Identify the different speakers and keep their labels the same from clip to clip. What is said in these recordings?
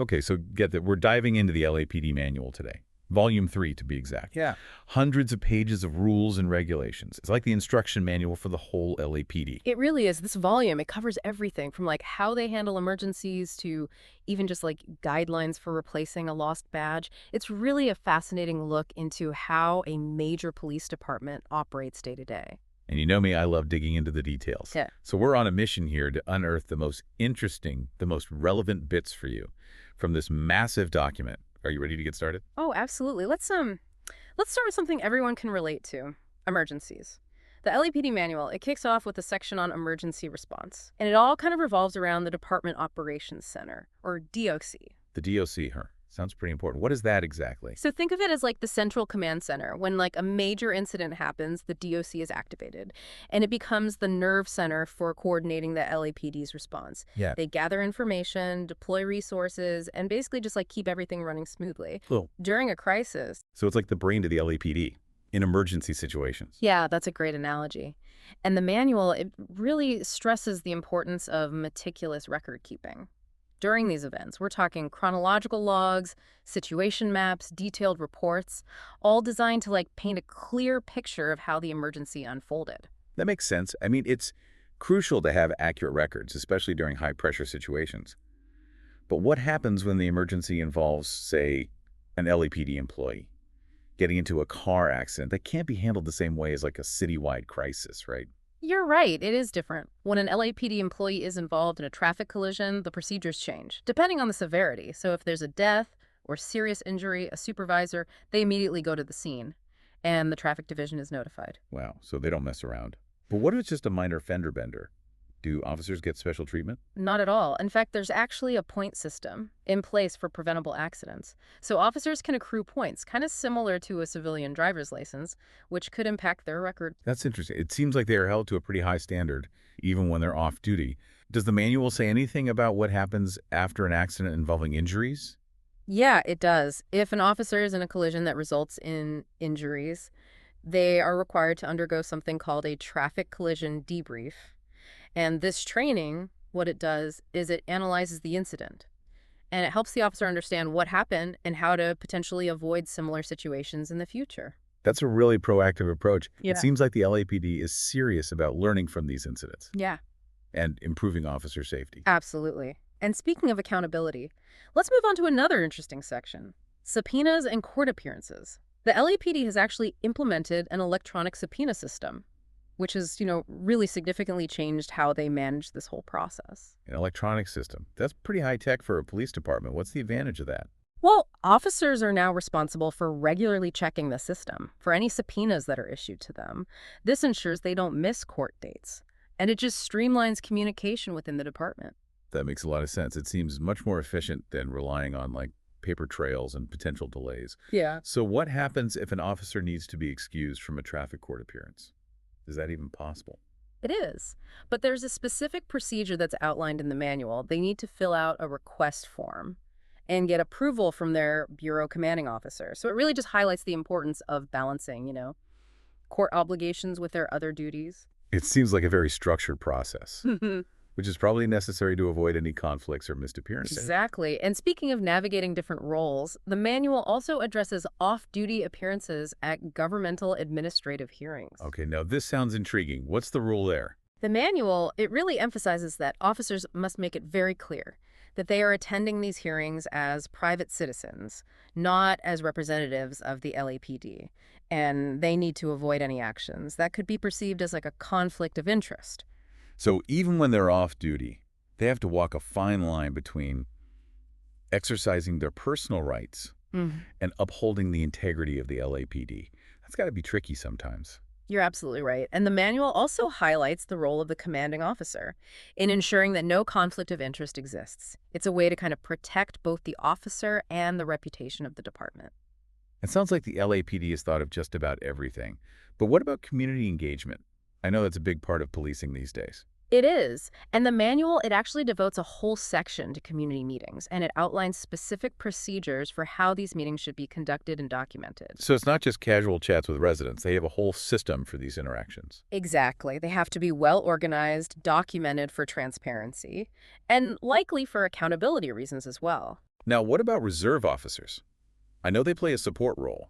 Speaker 1: Okay, so get that. We're diving into the LAPD manual today. Volume 3, to be exact.
Speaker 2: Yeah.
Speaker 1: Hundreds of pages of rules and regulations. It's like the instruction manual for the whole LAPD.
Speaker 3: It really is. This volume, it covers everything from like how they handle emergencies to even just like guidelines for replacing a lost badge. It's really a fascinating look into how a major police department operates day to day.
Speaker 1: And you know me, I love digging into the details.
Speaker 3: Yeah.
Speaker 1: So we're on a mission here to unearth the most interesting, the most relevant bits for you from this massive document. Are you ready to get started?
Speaker 3: Oh, absolutely. Let's start with something everyone can relate to, emergencies. The LAPD manual, it kicks off with a section on emergency response, and it all kind of revolves around the Department Operations Center, or DOC.
Speaker 1: The DOC, sounds pretty important. What is that exactly?
Speaker 3: So think of it as like the central command center. When like a major incident happens, the DOC is activated, and it becomes the nerve center for coordinating the LAPD's response.
Speaker 1: Yeah.
Speaker 3: They gather information, deploy resources, and basically just like keep everything running smoothly.
Speaker 1: Cool.
Speaker 3: During a crisis,
Speaker 1: So it's like the brain to the LAPD in emergency situations.
Speaker 3: yeah, that's a great analogy. And the manual, it really stresses the importance of meticulous record keeping. During these events, we're talking chronological logs, situation maps, detailed reports, all designed to like paint a clear picture of how the emergency unfolded.
Speaker 1: That makes sense. I mean, it's crucial to have accurate records, especially during high-pressure situations. But what happens when the emergency involves, say, an LAPD employee getting into a car accident that can't be handled the same way as like a citywide crisis, right?
Speaker 3: You're right, it is different. When an LAPD employee is involved in a traffic collision, the procedures change, depending on the severity. So if there's a death or serious injury, a supervisor, they immediately go to the scene, and the traffic division is notified.
Speaker 1: Wow, so they don't mess around. But what if it's just a minor fender bender? Do officers get special treatment?
Speaker 3: Not at all. In fact, there's actually a point system in place for preventable accidents. So officers can accrue points, kind of similar to a civilian driver's license, which could impact their record.
Speaker 1: That's interesting. It seems like they are held to a pretty high standard, even when they're off duty. Does the manual say anything about what happens after an accident involving injuries?
Speaker 3: Yeah, it does. If an officer is in a collision that results in injuries, they are required to undergo something called a traffic collision debrief. And this training, what it does is it analyzes the incident. And it helps the officer understand what happened and how to potentially avoid similar situations in the future.
Speaker 1: That's a really proactive approach.
Speaker 3: Yeah.
Speaker 1: It seems like the LAPD is serious about learning from these incidents
Speaker 3: Yeah,
Speaker 1: and improving officer safety.
Speaker 3: absolutely. And speaking of accountability, let's move on to another interesting section, subpoenas and court appearances. The LAPD has actually implemented an electronic subpoena system, which has, really significantly changed how they manage this whole process.
Speaker 1: An electronic system. That's pretty high tech for a police department. What's the advantage of that?
Speaker 3: Well, officers are now responsible for regularly checking the system for any subpoenas that are issued to them. This ensures they don't miss court dates, and it just streamlines communication within the department.
Speaker 1: That makes a lot of sense. It seems much more efficient than relying on like paper trails and potential delays.
Speaker 3: Yeah.
Speaker 1: So what happens if an officer needs to be excused from a traffic court appearance? Is that even possible?
Speaker 3: It is. But there's a specific procedure that's outlined in the manual. They need to fill out a request form and get approval from their bureau commanding officer. So it really just highlights the importance of balancing, court obligations with their other duties.
Speaker 1: It seems like a very structured process, which is probably necessary to avoid any conflicts or missed appearances.
Speaker 3: Exactly. And speaking of navigating different roles, the manual also addresses off-duty appearances at governmental administrative hearings.
Speaker 1: Okay, now this sounds intriguing. What's the rule there?
Speaker 3: The manual, it really emphasizes that officers must make it very clear that they are attending these hearings as private citizens, not as representatives of the LAPD, and they need to avoid any actions that could be perceived as like a conflict of interest.
Speaker 1: So even when they're off duty, they have to walk a fine line between exercising their personal rights and upholding the integrity of the LAPD. That's got to be tricky sometimes.
Speaker 3: You're absolutely right. And the manual also highlights the role of the commanding officer in ensuring that no conflict of interest exists. It's a way to kind of protect both the officer and the reputation of the department.
Speaker 1: It sounds like the LAPD has thought of just about everything. But what about community engagement? I know that's a big part of policing these days.
Speaker 3: It is. And the manual, it actually devotes a whole section to community meetings, and it outlines specific procedures for how these meetings should be conducted and documented.
Speaker 1: So it's not just casual chats with residents. They have a whole system for these interactions.
Speaker 3: Exactly. They have to be well organized, documented for transparency, and likely for accountability reasons as well.
Speaker 1: Now, what about reserve officers? I know they play a support role,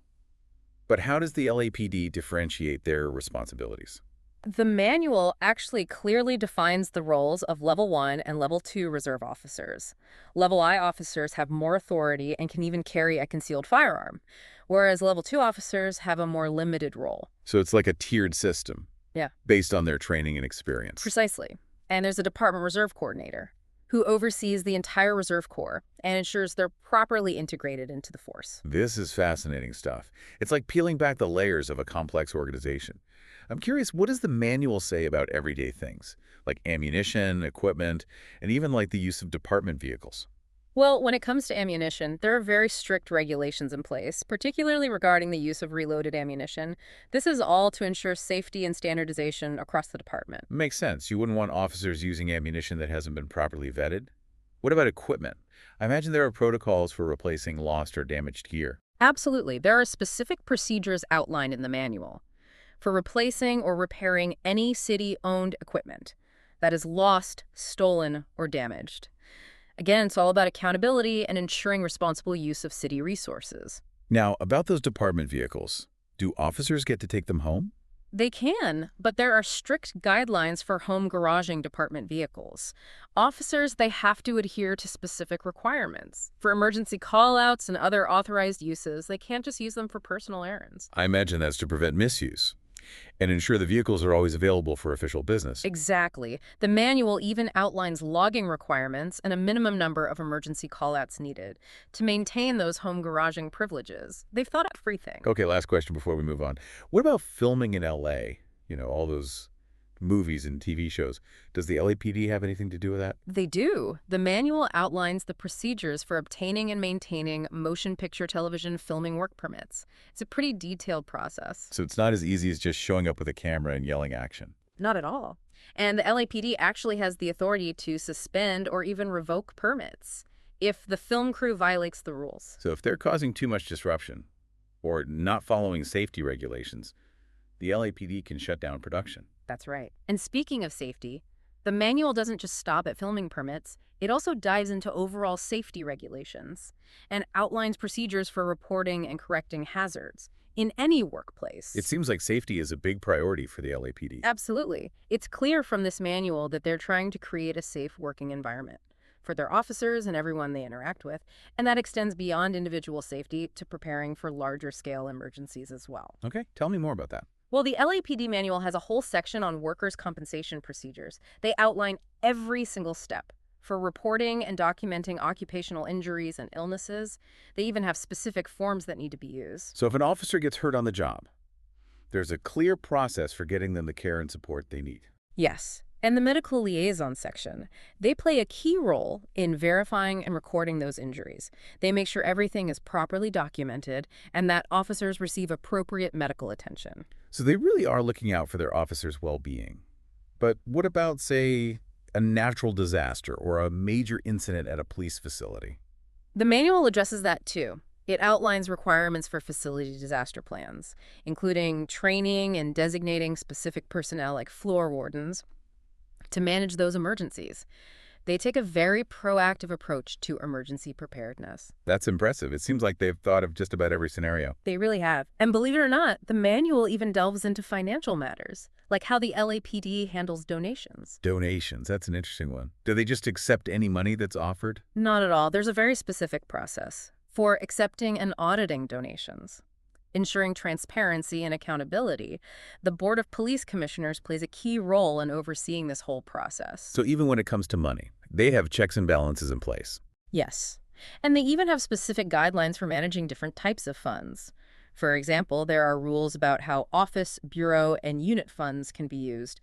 Speaker 1: but how does the LAPD differentiate their responsibilities?
Speaker 3: The manual actually clearly defines the roles of Level 1 and Level 2 reserve officers. Level I officers have more authority and can even carry a concealed firearm, whereas Level 2 officers have a more limited role.
Speaker 1: So it's like a tiered system
Speaker 3: Yeah,
Speaker 1: based on their training and experience.
Speaker 3: precisely. And there's a Department Reserve Coordinator who oversees the entire Reserve Corps and ensures they're properly integrated into the force.
Speaker 1: This is fascinating stuff. It's like peeling back the layers of a complex organization. I'm curious, what does the manual say about everyday things, like ammunition, equipment, and even like the use of department vehicles?
Speaker 3: Well, when it comes to ammunition, there are very strict regulations in place, particularly regarding the use of reloaded ammunition. This is all to ensure safety and standardization across the department.
Speaker 1: Makes sense. You wouldn't want officers using ammunition that hasn't been properly vetted. What about equipment? I imagine there are protocols for replacing lost or damaged gear.
Speaker 3: Absolutely. There are specific procedures outlined in the manual for replacing or repairing any city-owned equipment that is lost, stolen, or damaged. Again, it's all about accountability and ensuring responsible use of city resources.
Speaker 1: Now, about those department vehicles, do officers get to take them home?
Speaker 3: They can, but there are strict guidelines for home garaging department vehicles. Officers, they have to adhere to specific requirements. For emergency callouts and other authorized uses, they can't just use them for personal errands.
Speaker 1: I imagine that's to prevent misuse and ensure the vehicles are always available for official business.
Speaker 3: Exactly. The manual even outlines logging requirements and a minimum number of emergency callouts needed to maintain those home garaging privileges. They've thought out everything.
Speaker 1: Okay, last question before we move on. What about filming in LA? You know, all those movies and TV shows. Does the LAPD have anything to do with that?
Speaker 3: They do. The manual outlines the procedures for obtaining and maintaining motion picture television filming work permits. It's a pretty detailed process.
Speaker 1: So it's not as easy as just showing up with a camera and yelling action.
Speaker 3: Not at all. And the LAPD actually has the authority to suspend or even revoke permits if the film crew violates the rules.
Speaker 1: So if they're causing too much disruption or not following safety regulations, the LAPD can shut down production.
Speaker 3: That's right. And speaking of safety, the manual doesn't just stop at filming permits. It also dives into overall safety regulations and outlines procedures for reporting and correcting hazards in any workplace.
Speaker 1: It seems like safety is a big priority for the LAPD.
Speaker 3: Absolutely. It's clear from this manual that they're trying to create a safe working environment for their officers and everyone they interact with, and that extends beyond individual safety to preparing for larger scale emergencies as well.
Speaker 1: Okay, tell me more about that.
Speaker 3: Well, the LAPD manual has a whole section on workers' compensation procedures. They outline every single step for reporting and documenting occupational injuries and illnesses. They even have specific forms that need to be used.
Speaker 1: So if an officer gets hurt on the job, there's a clear process for getting them the care and support they need.
Speaker 3: Yes. And the medical liaison section, they play a key role in verifying and recording those injuries. They make sure everything is properly documented and that officers receive appropriate medical attention.
Speaker 1: So they really are looking out for their officers' well-being. But what about, say, a natural disaster or a major incident at a police facility?
Speaker 3: The manual addresses that too. It outlines requirements for facility disaster plans, including training and designating specific personnel like floor wardens to manage those emergencies. They take a very proactive approach to emergency preparedness.
Speaker 1: That's impressive. It seems like they've thought of just about every scenario.
Speaker 3: They really have. And believe it or not, the manual even delves into financial matters, like how the LAPD handles donations.
Speaker 1: Donations, that's an interesting one. Do they just accept any money that's offered?
Speaker 3: Not at all. There's a very specific process for accepting and auditing donations. Ensuring transparency and accountability, the Board of Police Commissioners plays a key role in overseeing this whole process.
Speaker 1: So even when it comes to money, they have checks and balances in place.
Speaker 3: Yes. And they even have specific guidelines for managing different types of funds. For example, there are rules about how office, bureau, and unit funds can be used.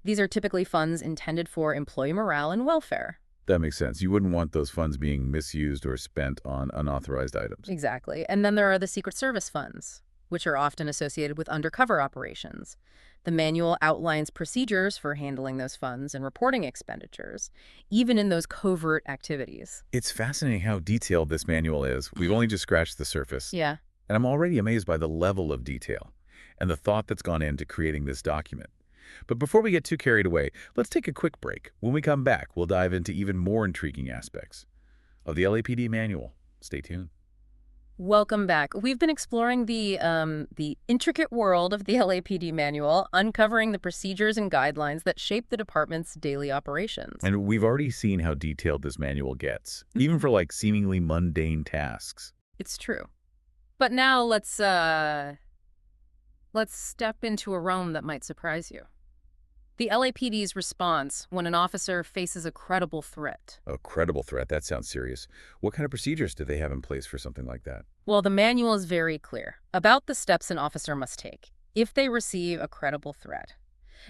Speaker 3: These are typically funds intended for employee morale and welfare.
Speaker 1: That makes sense. You wouldn't want those funds being misused or spent on unauthorized items.
Speaker 3: Exactly. And then there are the Secret Service funds, which are often associated with undercover operations. The manual outlines procedures for handling those funds and reporting expenditures, even in those covert activities.
Speaker 1: It's fascinating how detailed this manual is. We've only just scratched the surface.
Speaker 3: Yeah.
Speaker 1: And I'm already amazed by the level of detail and the thought that's gone into creating this document. But before we get too carried away, let's take a quick break. When we come back, we'll dive into even more intriguing aspects, of the LAPD manual. Stay tuned.
Speaker 3: Welcome back. We've been exploring the intricate world of the LAPD manual, uncovering the procedures and guidelines that shape the department's daily operations.
Speaker 1: And we've already seen how detailed this manual gets, even for like seemingly mundane tasks.
Speaker 3: It's true. But now let's step into a realm that might surprise you. The LAPD's response when an officer faces a credible threat.
Speaker 1: A credible threat, that sounds serious. What kind of procedures do they have in place for something like that?
Speaker 3: Well, the manual is very clear about the steps an officer must take if they receive a credible threat.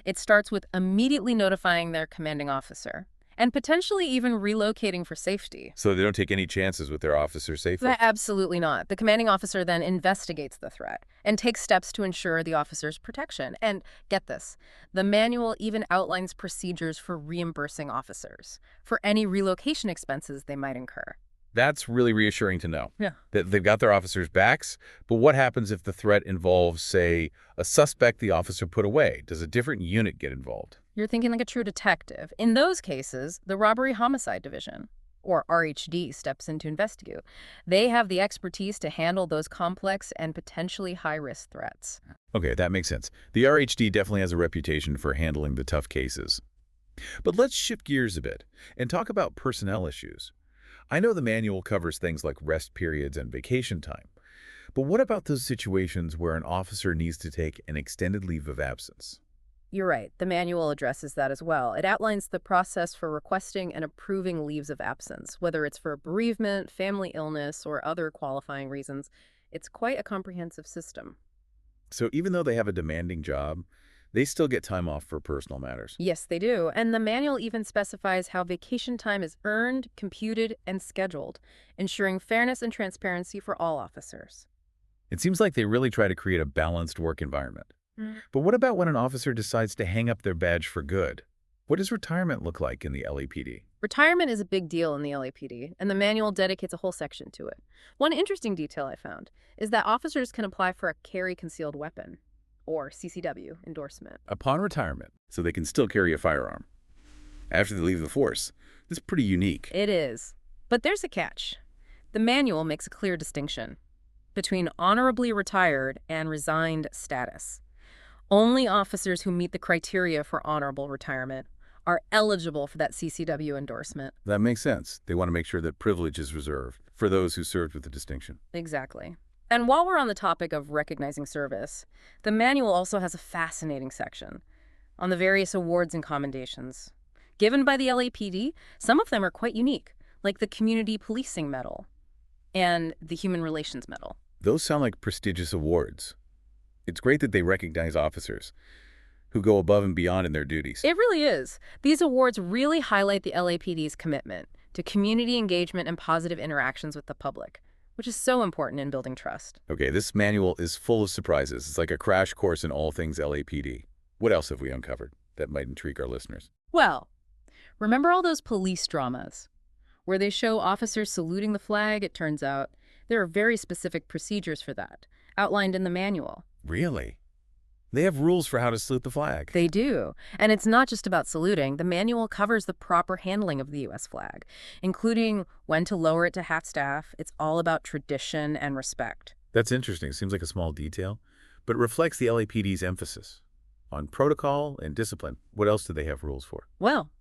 Speaker 3: It starts with immediately notifying their commanding officer and potentially even relocating for safety.
Speaker 1: So they don't take any chances with their officer safety?
Speaker 3: Absolutely not. The commanding officer then investigates the threat and takes steps to ensure the officer's protection. And get this, the manual even outlines procedures for reimbursing officers for any relocation expenses they might incur.
Speaker 1: That's really reassuring to know.
Speaker 3: Yeah.
Speaker 1: That they've got their officers' backs, but what happens if the threat involves, say, a suspect the officer put away? Does a different unit get involved?
Speaker 3: You're thinking like a true detective. In those cases, the Robbery Homicide Division, or RHD, steps in to investigate. They have the expertise to handle those complex and potentially high-risk threats.
Speaker 1: Okay, that makes sense. The RHD definitely has a reputation for handling the tough cases. But let's shift gears a bit and talk about personnel issues. I know the manual covers things like rest periods and vacation time, but what about those situations where an officer needs to take an extended leave of absence?
Speaker 3: You're right. The manual addresses that as well. It outlines the process for requesting and approving leaves of absence, whether it's for bereavement, family illness, or other qualifying reasons. It's quite a comprehensive system.
Speaker 1: So even though they have a demanding job, they still get time off for personal matters.
Speaker 3: Yes, they do. And the manual even specifies how vacation time is earned, computed, and scheduled, ensuring fairness and transparency for all officers.
Speaker 1: It seems like they really try to create a balanced work environment. But what about when an officer decides to hang up their badge for good? What does retirement look like in the LAPD?
Speaker 3: Retirement is a big deal in the LAPD, and the manual dedicates a whole section to it. One interesting detail I found is that officers can apply for a carry concealed weapon, or CCW, endorsement.
Speaker 1: Upon retirement, so they can still carry a firearm. After they leave the force. This is pretty unique.
Speaker 3: It is. But there's a catch. The manual makes a clear distinction between honorably retired and resigned status. Only officers who meet the criteria for honorable retirement are eligible for that CCW endorsement.
Speaker 1: That makes sense. They want to make sure that privilege is reserved for those who served with the distinction.
Speaker 3: Exactly. And while we're on the topic of recognizing service, the manual also has a fascinating section on the various awards and commendations. Given by the LAPD, some of them are quite unique, like the Community Policing Medal and the Human Relations Medal.
Speaker 1: Those sound like prestigious awards. It's great that they recognize officers who go above and beyond in their duties.
Speaker 3: It really is. These awards really highlight the LAPD's commitment to community engagement and positive interactions with the public, which is so important in building trust.
Speaker 1: Okay, this manual is full of surprises. It's like a crash course in all things LAPD. What else have we uncovered that might intrigue our listeners?
Speaker 3: Well, remember all those police dramas where they show officers saluting the flag? It turns out there are very specific procedures for that, outlined in the manual.
Speaker 1: Really? They have rules for how to salute the flag.
Speaker 3: They do. And it's not just about saluting. The manual covers the proper handling of the U.S. flag, including when to lower it to half-staff. It's all about tradition and respect.
Speaker 1: That's interesting. Seems like a small detail, but it reflects the LAPD's emphasis on protocol and discipline. What else do they have rules for?
Speaker 3: Well,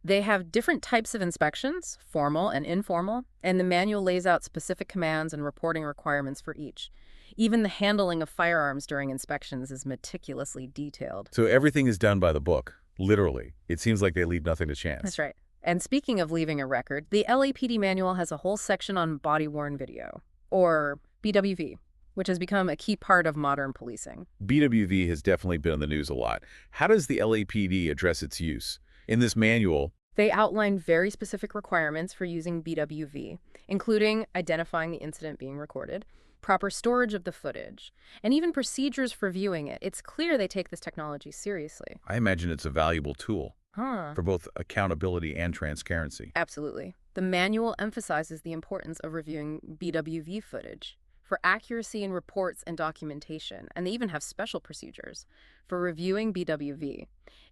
Speaker 3: they have different types of inspections, formal and informal, and the manual lays out specific commands and reporting requirements for each. Even the handling of firearms during inspections is meticulously detailed.
Speaker 1: So everything is done by the book, literally. It seems like they leave nothing to chance.
Speaker 3: That's right. And speaking of leaving a record, the LAPD manual has a whole section on body-worn video, or BWV, which has become a key part of modern policing.
Speaker 1: BWV has definitely been in the news a lot. How does the LAPD address its use? In this manual,
Speaker 3: they outline very specific requirements for using BWV, including identifying the incident being recorded, proper storage of the footage, and even procedures for viewing it. It's clear they take this technology seriously.
Speaker 1: I imagine it's a valuable tool for both accountability and transparency.
Speaker 3: Absolutely. The manual emphasizes the importance of reviewing BWV footage for accuracy in reports and documentation, and they even have special procedures for reviewing BWV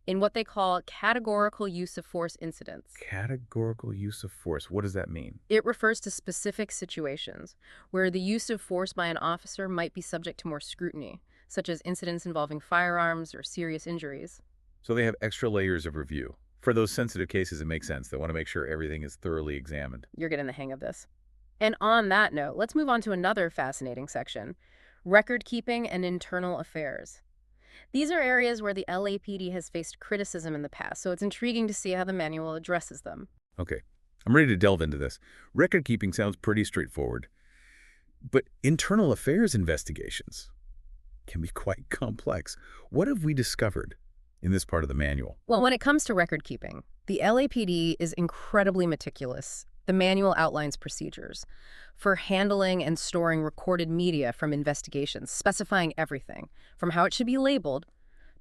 Speaker 3: in what they call categorical use of force incidents.
Speaker 1: Categorical use of force. What does that mean?
Speaker 3: It refers to specific situations where the use of force by an officer might be subject to more scrutiny, such as incidents involving firearms or serious injuries.
Speaker 1: So they have extra layers of review. For those sensitive cases, it makes sense. They want to make sure everything is thoroughly examined.
Speaker 3: You're getting the hang of this. And on that note, let's move on to another fascinating section, record keeping and internal affairs. These are areas where the LAPD has faced criticism in the past, so it's intriguing to see how the manual addresses them.
Speaker 1: Okay, I'm ready to delve into this. Record keeping sounds pretty straightforward. But internal affairs investigations can be quite complex. What have we discovered in this part of the manual?
Speaker 3: Well, when it comes to record keeping, the LAPD is incredibly meticulous. The manual outlines procedures for handling and storing recorded media from investigations, specifying everything from how it should be labeled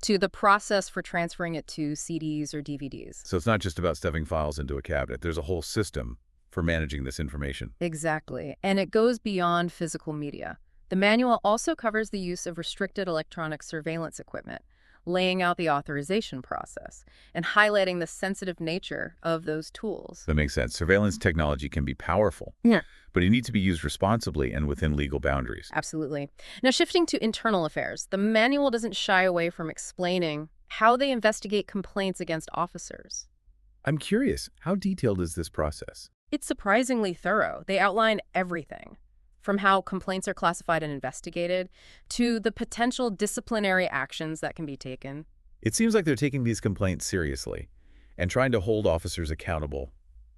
Speaker 3: to the process for transferring it to CDs or DVDs.
Speaker 1: So it's not just about stuffing files into a cabinet. There's a whole system for managing this information.
Speaker 3: Exactly. And it goes beyond physical media. The manual also covers the use of restricted electronic surveillance equipment, laying out the authorization process, and highlighting the sensitive nature of those tools.
Speaker 1: That makes sense. Surveillance technology can be powerful,
Speaker 3: Yeah.
Speaker 1: but it needs to be used responsibly and within legal boundaries.
Speaker 3: Absolutely. Now, shifting to internal affairs, the manual doesn't shy away from explaining how they investigate complaints against officers.
Speaker 1: I'm curious, how detailed is this process?
Speaker 3: It's surprisingly thorough. They outline everything, from how complaints are classified and investigated to the potential disciplinary actions that can be taken.
Speaker 1: It seems like they're taking these complaints seriously and trying to hold officers accountable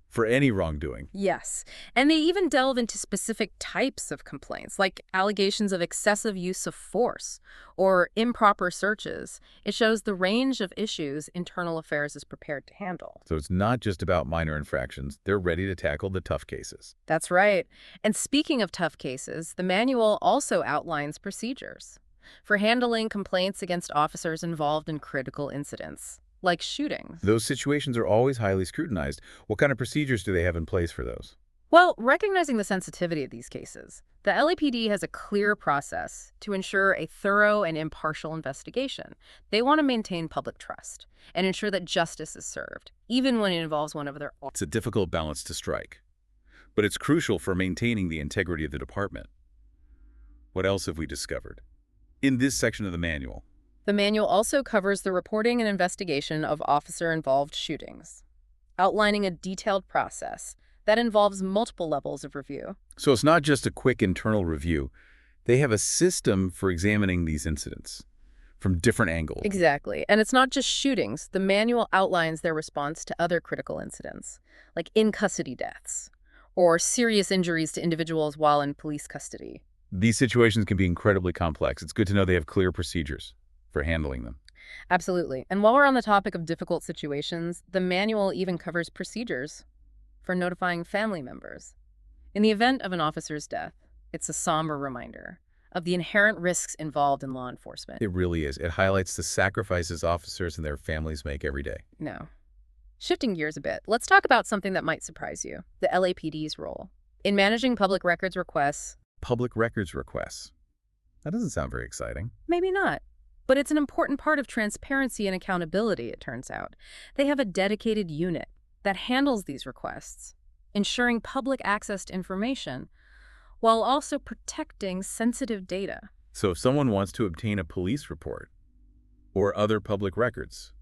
Speaker 1: for any wrongdoing.
Speaker 3: Yes, and they even delve into specific types of complaints, like allegations of excessive use of force or improper searches. It shows the range of issues internal affairs is prepared to handle.
Speaker 1: So it's not just about minor infractions. They're ready to tackle the tough cases.
Speaker 3: That's right. And speaking of tough cases, the manual also outlines procedures for handling complaints against officers involved in critical incidents, like shootings.
Speaker 1: Those situations are always highly scrutinized. What kind of procedures do they have in place for those?
Speaker 3: Well, recognizing the sensitivity of these cases, the LAPD has a clear process to ensure a thorough and impartial investigation. They want to maintain public trust and ensure that justice is served, even when it involves one of their own.
Speaker 1: It's a difficult balance to strike, but it's crucial for maintaining the integrity of the department. What else have we discovered in this section of the manual?
Speaker 3: The manual also covers the reporting and investigation of officer-involved shootings, outlining a detailed process that involves multiple levels of review.
Speaker 1: So it's not just a quick internal review. They have a system for examining these incidents from different angles.
Speaker 3: Exactly. And it's not just shootings. The manual outlines their response to other critical incidents, like in-custody deaths or serious injuries to individuals while in police custody.
Speaker 1: These situations can be incredibly complex. It's good to know they have clear procedures for handling them.
Speaker 3: Absolutely. And while we're on the topic of difficult situations, the manual even covers procedures for notifying family members. In the event of an officer's death, it's a somber reminder of the inherent risks involved in law enforcement.
Speaker 1: It really is. It highlights the sacrifices officers and their families make every day.
Speaker 3: No. Shifting gears a bit, let's talk about something that might surprise you, the LAPD's role in managing public records requests.
Speaker 1: Public records requests. That doesn't sound very exciting.
Speaker 3: Maybe not. But it's an important part of transparency and accountability, it turns out. They have a dedicated unit that handles these requests, ensuring public access to information while also protecting sensitive data.
Speaker 1: So if someone wants to obtain a police report or other public records,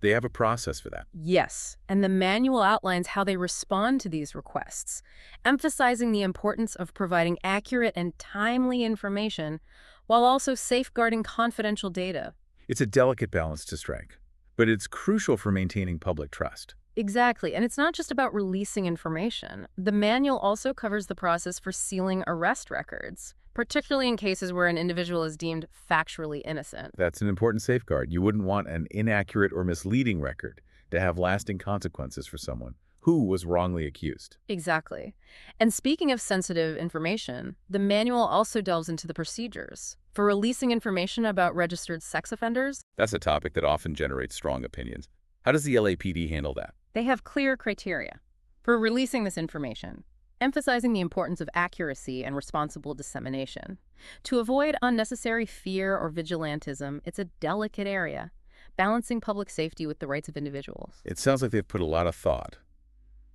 Speaker 1: they have a process for that.
Speaker 3: Yes, and the manual outlines how they respond to these requests, emphasizing the importance of providing accurate and timely information while also safeguarding confidential data.
Speaker 1: It's a delicate balance to strike, but it's crucial for maintaining public trust.
Speaker 3: Exactly, and it's not just about releasing information. The manual also covers the process for sealing arrest records, particularly in cases where an individual is deemed factually innocent.
Speaker 1: That's an important safeguard. You wouldn't want an inaccurate or misleading record to have lasting consequences for someone who was wrongly accused.
Speaker 3: Exactly. And speaking of sensitive information, the manual also delves into the procedures for releasing information about registered sex offenders.
Speaker 1: That's a topic that often generates strong opinions. How does the LAPD handle that?
Speaker 3: They have clear criteria for releasing this information. emphasizing the importance of accuracy and responsible dissemination. To avoid unnecessary fear or vigilantism, it's a delicate area, balancing public safety with the rights of individuals.
Speaker 1: It sounds like they've put a lot of thought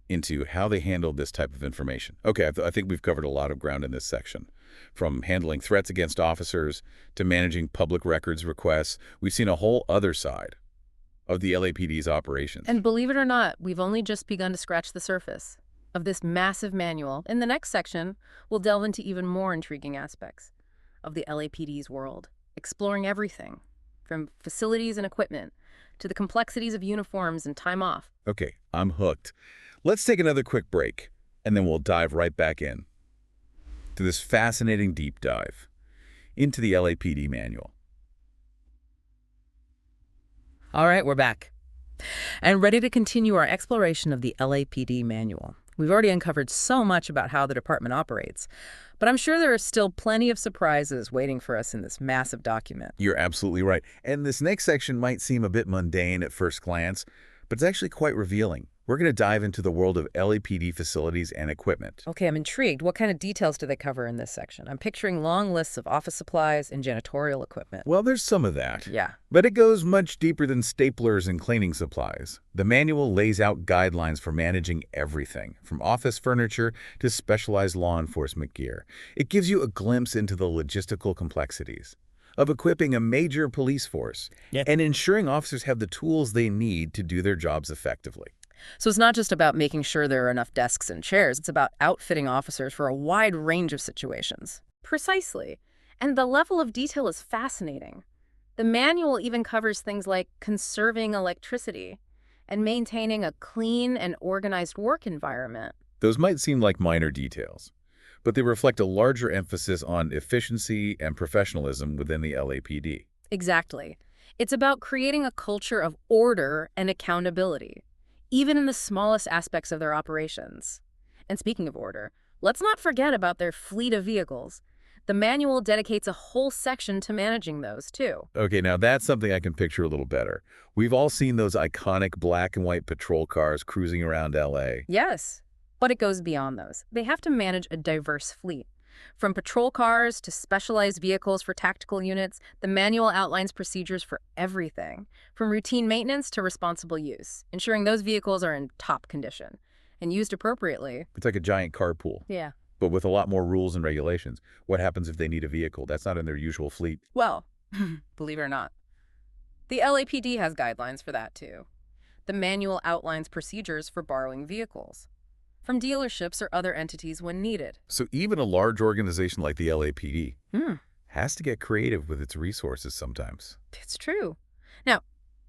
Speaker 1: into how they handle this type of information. Okay, I think we've covered a lot of ground in this section. From handling threats against officers to managing public records requests, we've seen a whole other side of the LAPD's operations.
Speaker 3: And believe it or not, we've only just begun to scratch the surface of this massive manual. In the next section, we'll delve into even more intriguing aspects of the LAPD's world, exploring everything from facilities and equipment to the complexities of uniforms and time off.
Speaker 1: Okay, I'm hooked. Let's take another quick break, and then we'll dive right back in to this fascinating deep dive into the LAPD manual.
Speaker 2: All right, we're back and ready to continue our exploration of the LAPD manual. We've already uncovered so much about how the department operates, but I'm sure there are still plenty of surprises waiting for us in this massive document.
Speaker 1: You're absolutely right. And this next section might seem a bit mundane at first glance, but it's actually quite revealing. We're going to dive into the world of LAPD facilities and equipment.
Speaker 3: Okay, I'm intrigued. What kind of details do they cover in this section? I'm picturing long lists of office supplies and janitorial equipment.
Speaker 1: Well, there's some of that.
Speaker 3: Yeah.
Speaker 1: But it goes much deeper than staplers and cleaning supplies. The manual lays out guidelines for managing everything, from office furniture to specialized law enforcement gear. It gives you a glimpse into the logistical complexities of equipping a major police force and ensuring officers have the tools they need to do their jobs effectively.
Speaker 3: So it's not just about making sure there are enough desks and chairs. It's about outfitting officers for a wide range of situations. Precisely. And the level of detail is fascinating. The manual even covers things like conserving electricity and maintaining a clean and organized work environment.
Speaker 1: Those might seem like minor details, but they reflect a larger emphasis on efficiency and professionalism within the LAPD.
Speaker 3: Exactly. It's about creating a culture of order and accountability, even in the smallest aspects of their operations. And speaking of order, let's not forget about their fleet of vehicles. The manual dedicates a whole section to managing those, too.
Speaker 1: Okay, now that's something I can picture a little better. We've all seen those iconic black and white patrol cars cruising around LA.
Speaker 3: Yes, but it goes beyond those. They have to manage a diverse fleet. From patrol cars to specialized vehicles for tactical units, the manual outlines procedures for everything, from routine maintenance to responsible use, ensuring those vehicles are in top condition and used appropriately.
Speaker 1: It's like a giant carpool,
Speaker 3: Yeah.
Speaker 1: but with a lot more rules and regulations. What happens if they need a vehicle that's not in their usual fleet?
Speaker 3: Well, believe it or not, the LAPD has guidelines for that, too. The manual outlines procedures for borrowing vehicles from dealerships or other entities when needed.
Speaker 1: So even a large organization like the LAPD
Speaker 3: Hmm.
Speaker 1: has to get creative with its resources sometimes.
Speaker 3: It's true. Now,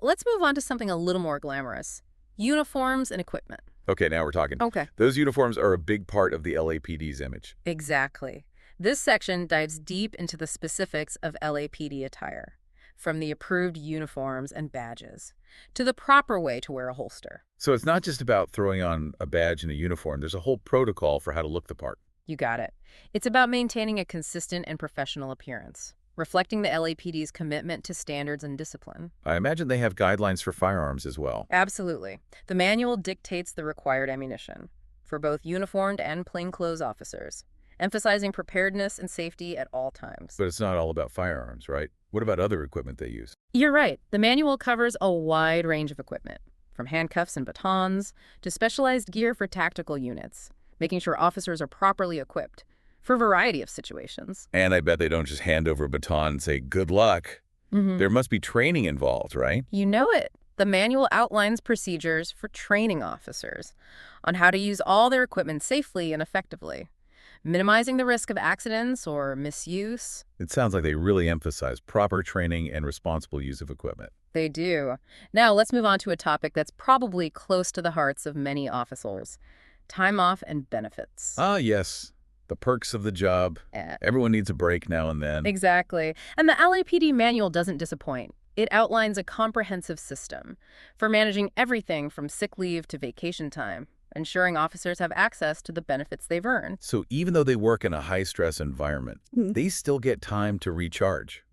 Speaker 3: let's move on to something a little more glamorous. Uniforms and equipment.
Speaker 1: Okay, now we're talking.
Speaker 3: Okay.
Speaker 1: Those uniforms are a big part of the LAPD's image.
Speaker 3: Exactly. This section dives deep into the specifics of LAPD attire, from the approved uniforms and badges to the proper way to wear a holster.
Speaker 1: So it's not just about throwing on a badge and a uniform. There's a whole protocol for how to look the part.
Speaker 3: You got it. It's about maintaining a consistent and professional appearance, reflecting the LAPD's commitment to standards and discipline.
Speaker 1: I imagine they have guidelines for firearms as well.
Speaker 3: Absolutely. The manual dictates the required ammunition for both uniformed and plainclothes officers, emphasizing preparedness and safety at all times.
Speaker 1: But it's not all about firearms, right? What about other equipment they use?
Speaker 3: You're right. The manual covers a wide range of equipment, from handcuffs and batons to specialized gear for tactical units, making sure officers are properly equipped for a variety of situations.
Speaker 1: And I bet they don't just hand over a baton and say, good luck. There must be training involved, right?
Speaker 3: You know it. The manual outlines procedures for training officers on how to use all their equipment safely and effectively, minimizing the risk of accidents or misuse.
Speaker 1: It sounds like they really emphasize proper training and responsible use of equipment.
Speaker 3: They do. Now, let's move on to a topic that's probably close to the hearts of many officers: time off and benefits.
Speaker 1: Ah, yes. The perks of the job. Everyone needs a break now and then.
Speaker 3: Exactly. And the LAPD manual doesn't disappoint. It outlines a comprehensive system for managing everything from sick leave to vacation time, ensuring officers have access to the benefits they've earned.
Speaker 1: So even though they work in a high-stress environment, they still get time to recharge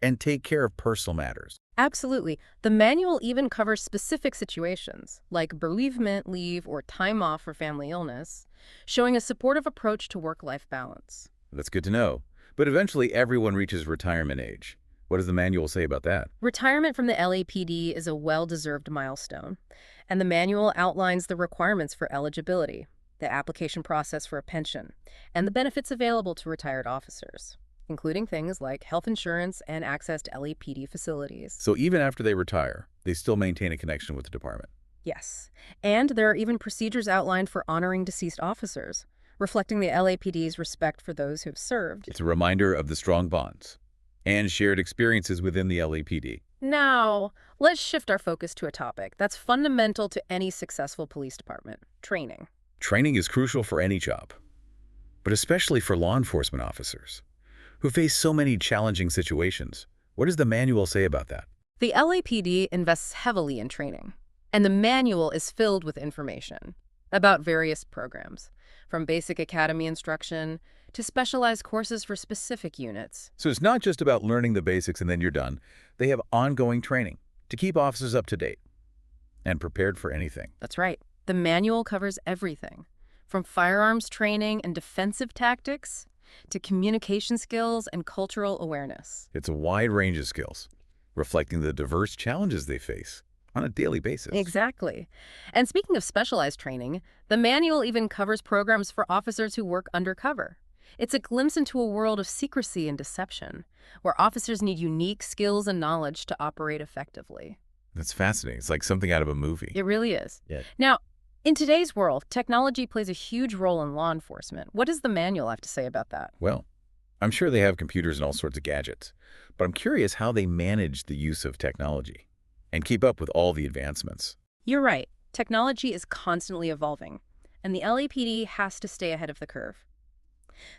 Speaker 1: and take care of personal matters.
Speaker 3: Absolutely. The manual even covers specific situations, like bereavement leave or time off for family illness, showing a supportive approach to work-life balance.
Speaker 1: That's good to know. But eventually, everyone reaches retirement age. What does the manual say about that?
Speaker 3: Retirement from the LAPD is a well-deserved milestone, and the manual outlines the requirements for eligibility, the application process for a pension, and the benefits available to retired officers, including things like health insurance and access to LAPD facilities.
Speaker 1: So even after they retire, they still maintain a connection with the department.
Speaker 3: Yes, and there are even procedures outlined for honoring deceased officers, reflecting the LAPD's respect for those who have served.
Speaker 1: It's a reminder of the strong bonds and shared experiences within the LAPD.
Speaker 3: Now, let's shift our focus to a topic that's fundamental to any successful police department: training.
Speaker 1: Training is crucial for any job, but especially for law enforcement officers who face so many challenging situations. What does the manual say about that?
Speaker 3: The LAPD invests heavily in training, and the manual is filled with information about various programs, from basic academy instruction to specialized courses for specific units.
Speaker 1: So it's not just about learning the basics and then you're done. They have ongoing training to keep officers up to date and prepared for anything.
Speaker 3: That's right. The manual covers everything, from firearms training and defensive tactics to communication skills and cultural awareness.
Speaker 1: It's a wide range of skills, reflecting the diverse challenges they face on a daily basis.
Speaker 3: Exactly. And speaking of specialized training, the manual even covers programs for officers who work undercover. It's a glimpse into a world of secrecy and deception, where officers need unique skills and knowledge to operate effectively.
Speaker 1: That's fascinating. It's like something out of a movie.
Speaker 3: It really is.
Speaker 1: Yeah.
Speaker 3: Now, in today's world, technology plays a huge role in law enforcement. What does the manual have to say about that?
Speaker 1: Well, I'm sure they have computers and all sorts of gadgets, but I'm curious how they manage the use of technology and keep up with all the advancements.
Speaker 3: You're right. Technology is constantly evolving, and the LAPD has to stay ahead of the curve.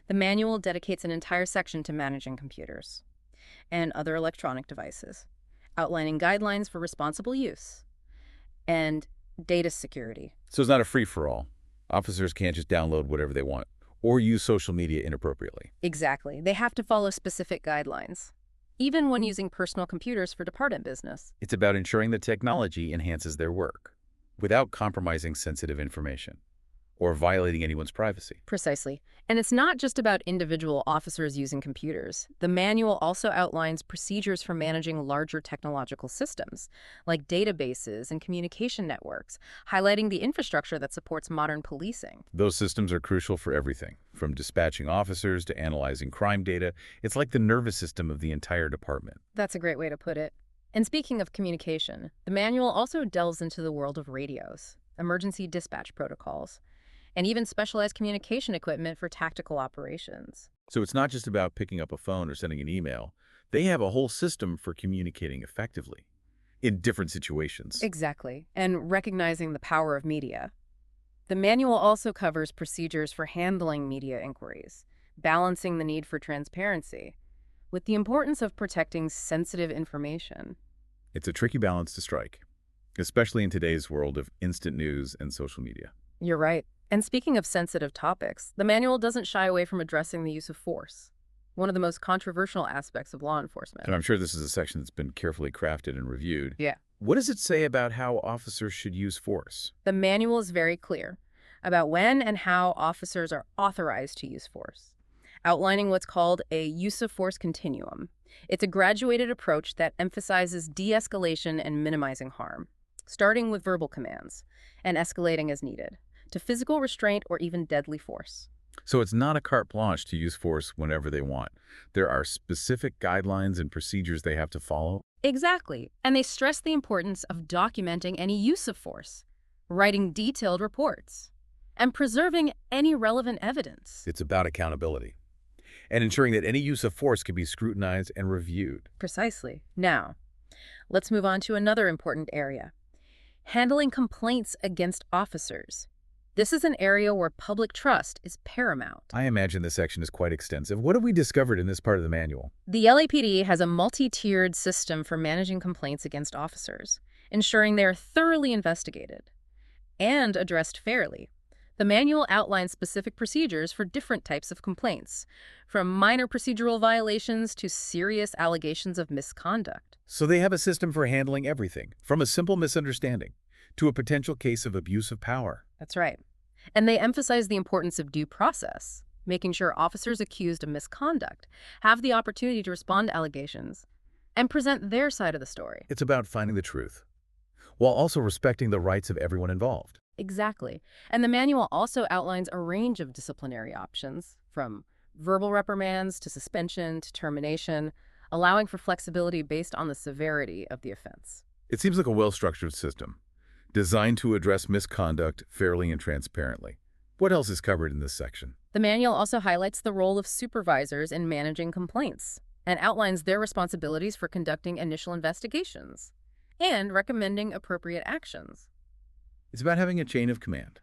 Speaker 3: The manual dedicates an entire section to managing computers and other electronic devices, outlining guidelines for responsible use and data security.
Speaker 1: So it's not a free-for-all. Officers can't just download whatever they want or use social media inappropriately.
Speaker 3: Exactly. They have to follow specific guidelines, even when using personal computers for department business.
Speaker 1: It's about ensuring the technology enhances their work without compromising sensitive information or violating anyone's privacy.
Speaker 3: Precisely. And it's not just about individual officers using computers. The manual also outlines procedures for managing larger technological systems, like databases and communication networks, highlighting the infrastructure that supports modern policing.
Speaker 1: Those systems are crucial for everything, from dispatching officers to analyzing crime data. It's like the nervous system of the entire department.
Speaker 3: That's a great way to put it. And speaking of communication, the manual also delves into the world of radios, emergency dispatch protocols, and even specialized communication equipment for tactical operations.
Speaker 1: So it's not just about picking up a phone or sending an email. They have a whole system for communicating effectively in different situations.
Speaker 3: Exactly, and recognizing the power of media. The manual also covers procedures for handling media inquiries, balancing the need for transparency with the importance of protecting sensitive information.
Speaker 1: It's a tricky balance to strike, especially in today's world of instant news and social media.
Speaker 3: You're right. And speaking of sensitive topics, the manual doesn't shy away from addressing the use of force, one of the most controversial aspects of law enforcement.
Speaker 1: And I'm sure this is a section that's been carefully crafted and reviewed.
Speaker 3: Yeah.
Speaker 1: What does it say about how officers should use force?
Speaker 3: The manual is very clear about when and how officers are authorized to use force, outlining what's called a use of force continuum. It's a graduated approach that emphasizes de-escalation and minimizing harm, starting with verbal commands and escalating as needed to physical restraint or even deadly force.
Speaker 1: So it's not a carte blanche to use force whenever they want. There are specific guidelines and procedures they have to follow.
Speaker 3: Exactly. And they stress the importance of documenting any use of force, writing detailed reports, and preserving any relevant evidence.
Speaker 1: It's about accountability and ensuring that any use of force can be scrutinized and reviewed.
Speaker 3: Precisely. Now, let's move on to another important area: handling complaints against officers. This is an area where public trust is paramount.
Speaker 1: I imagine this section is quite extensive. What have we discovered in this part of the manual?
Speaker 3: The LAPD has a multi-tiered system for managing complaints against officers, ensuring they are thoroughly investigated and addressed fairly. The manual outlines specific procedures for different types of complaints, from minor procedural violations to serious allegations of misconduct.
Speaker 1: So they have a system for handling everything, from a simple misunderstanding to a potential case of abuse of power.
Speaker 3: That's right. And they emphasize the importance of due process, making sure officers accused of misconduct have the opportunity to respond to allegations and present their side of the story.
Speaker 1: It's about finding the truth, while also respecting the rights of everyone involved.
Speaker 3: Exactly. And the manual also outlines a range of disciplinary options, from verbal reprimands to suspension to termination, allowing for flexibility based on the severity of the offense.
Speaker 1: It seems like a well-structured system, designed to address misconduct fairly and transparently. What else is covered in this section?
Speaker 3: The manual also highlights the role of supervisors in managing complaints and outlines their responsibilities for conducting initial investigations and recommending appropriate actions.
Speaker 1: It's about having a chain of command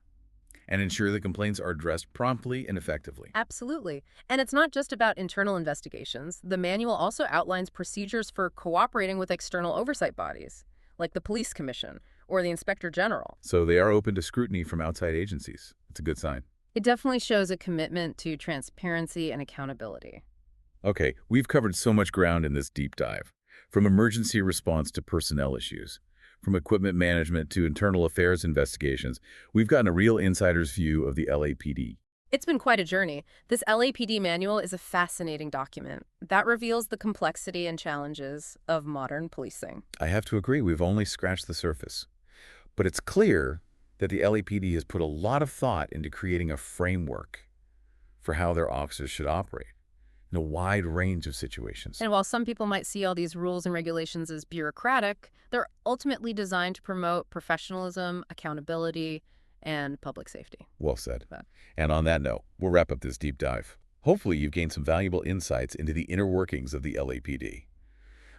Speaker 1: and ensure that complaints are addressed promptly and effectively.
Speaker 3: Absolutely. And it's not just about internal investigations. The manual also outlines procedures for cooperating with external oversight bodies, like the Police Commission or the Inspector General.
Speaker 1: So they are open to scrutiny from outside agencies. It's a good sign.
Speaker 3: It definitely shows a commitment to transparency and accountability.
Speaker 1: Okay, we've covered so much ground in this deep dive, from emergency response to personnel issues, from equipment management to internal affairs investigations. We've gotten a real insider's view of the LAPD.
Speaker 3: It's been quite a journey. This LAPD manual is a fascinating document that reveals the complexity and challenges of modern policing.
Speaker 1: I have to agree, we've only scratched the surface. But it's clear that the LAPD has put a lot of thought into creating a framework for how their officers should operate in a wide range of situations.
Speaker 3: And while some people might see all these rules and regulations as bureaucratic, they're ultimately designed to promote professionalism, accountability, and public safety.
Speaker 1: Well said.
Speaker 3: But-
Speaker 1: And on that note, we'll wrap up this deep dive. Hopefully you've gained some valuable insights into the inner workings of the LAPD.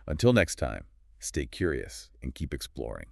Speaker 1: Until next time, stay curious and keep exploring.